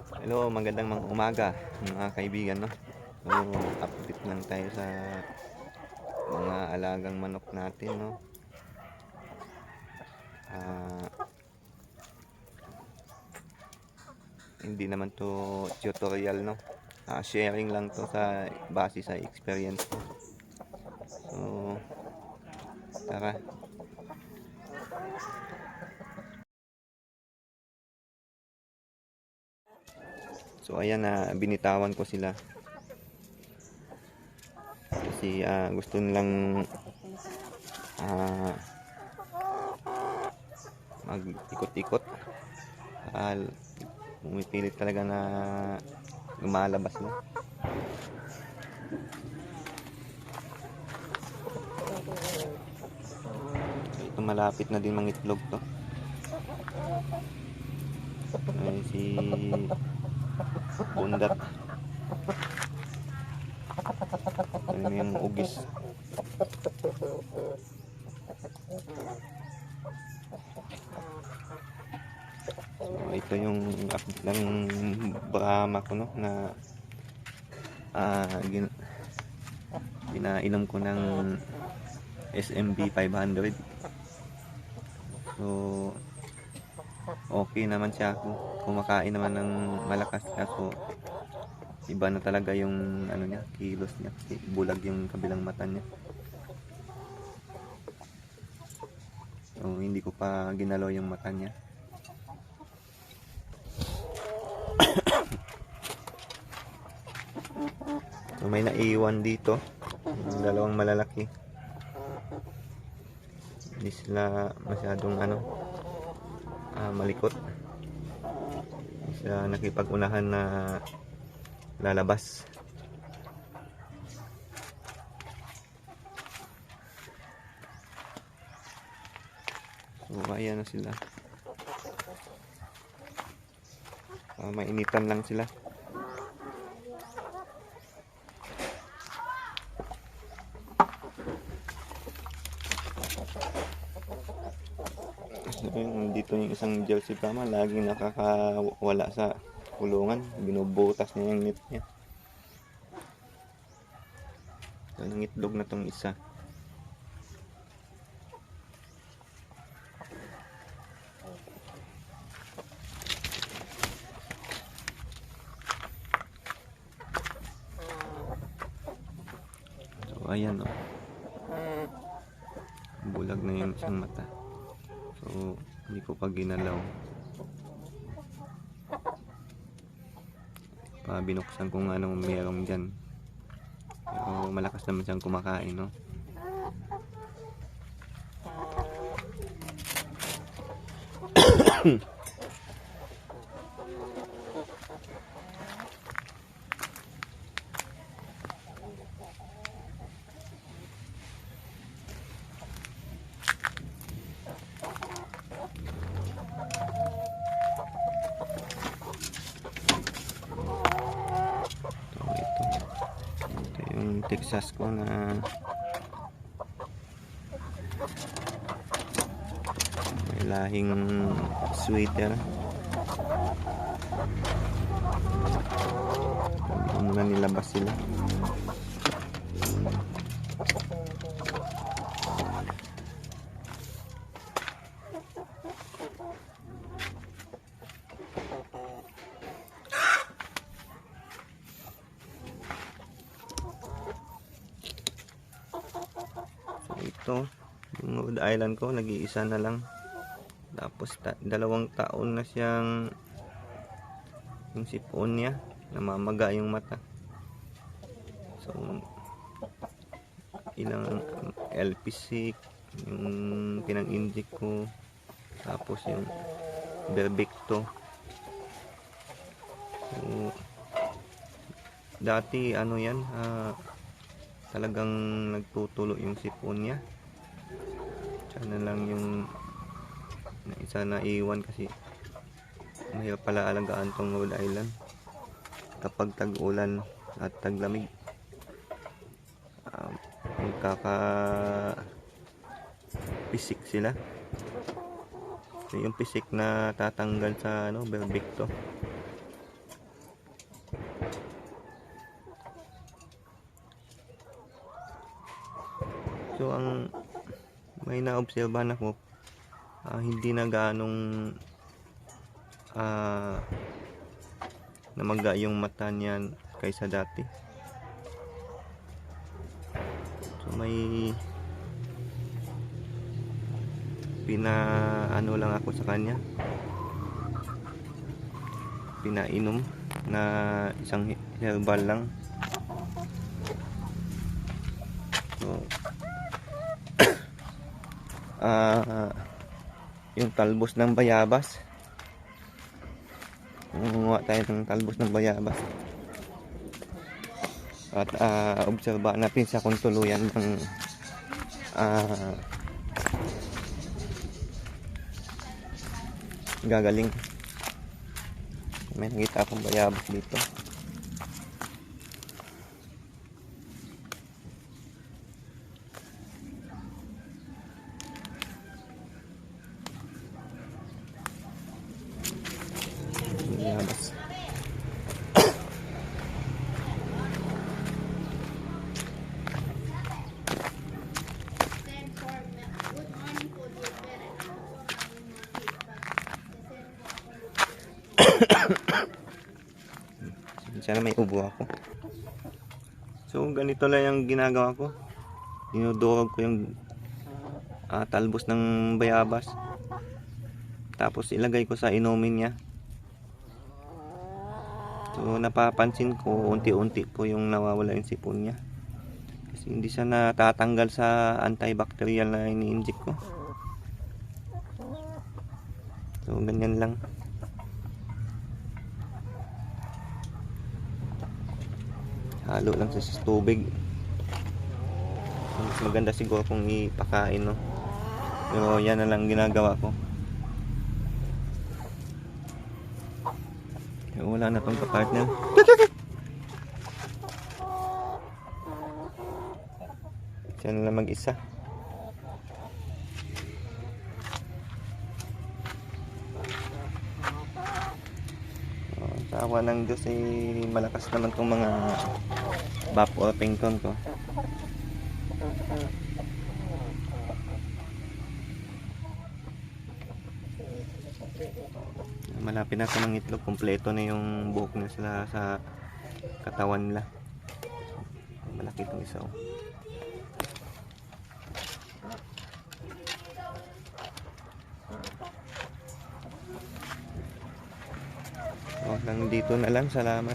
Hello, magandang umaga mga kaibigan, no? So, update lang tayo sa mga alagang manok natin, no? Ah, hindi naman to tutorial, no? Sharing lang to sa base sa experience ko. So, tara. So, ayan na, binitawan ko sila. Kasi gusto nilang ah, mag-ikot-ikot. Pumipilit talaga na lumalabas na. Ito malapit na din mangitlog to. Ay, si Bundat. Ano yung ugis. So, ito yung update ng Brahma ko, no, na pinainom ko ng SMB 500. So, okay naman siya. Kumakain naman ng malakas, kaso iba na talaga yung ano niya, kilos niya. Bulag yung kabilang mata niya. So, hindi ko pa ginalaw yung mata niya. So, may naiwan dito. Dalawang malalaki. Hindi sila masyadong malikot. Hindi sila nakipag-unahan na lalabas. So, ayan na sila. Mainitan lang sila. Dito yung isang Jersey Brahma, laging nakakawala sa kulungan. Binubutas niya yung net niya. So, nangitlog na tong isa. So, ayan, oh. Bulag na yung isang mata. So, hindi ko pa ginalaw. Binuksan kung anong merong dyan. Pero malakas naman siyang kumakain, no? Yung Texas ko na may lahing sweater. Hindi ko muna nilabas sila. Ito yung Rhode Island ko, nag-iisa na lang. Tapos 2 taon na siyang yung sipon niya, namamaga yung mata. So, ilang LPC yung pinang-inject ko, tapos yung Berbicto. So, dati yan, talagang nagtutulo yung sipon niya. Sana lang yung isa na iwan kasi mahirap pala alagaan tong Rhode Island kapag tag-ulan at taglamig. Magkaka-pisik sila. So, yung pisik na tatanggal sa Berbicto. So ang may naobserbahan ako, hindi na ganong namaga yung mata niyan kaysa dati. So may pinaano lang ako sa kanya, pinainom na isang herbal lang. So yung talbos ng bayabas, gumawa tayo ng talbos ng bayabas at obserba natin sa kung tuluyan ng gagaling. May nakita akong bayabas dito. Bayabas. Sana may ubo ako. So ganito lang yung ginagawa ko. Dinudurog ko yung talbos ng bayabas, tapos ilagay ko sa inumin niya. So napapansin ko unti-unti po yung nawawala yung sipon niya, kasi hindi siya natatanggal sa antibacterial na ini-inject ko. So ganyan lang. Halo lang sa tubig. Mas maganda siguro kung ipakain, no? Pero yan na lang ginagawa ko. Wala na tong kapartner. Siya na lang mag-isa. Sa awa ng Diyos, malakas naman tong mga Buff Orpington ko. Malapit na ito ng itlog. Kompleto na yung buhok na sila sa katawan nila. Malaki itong isa. Hanggang dito na lang. Salamat.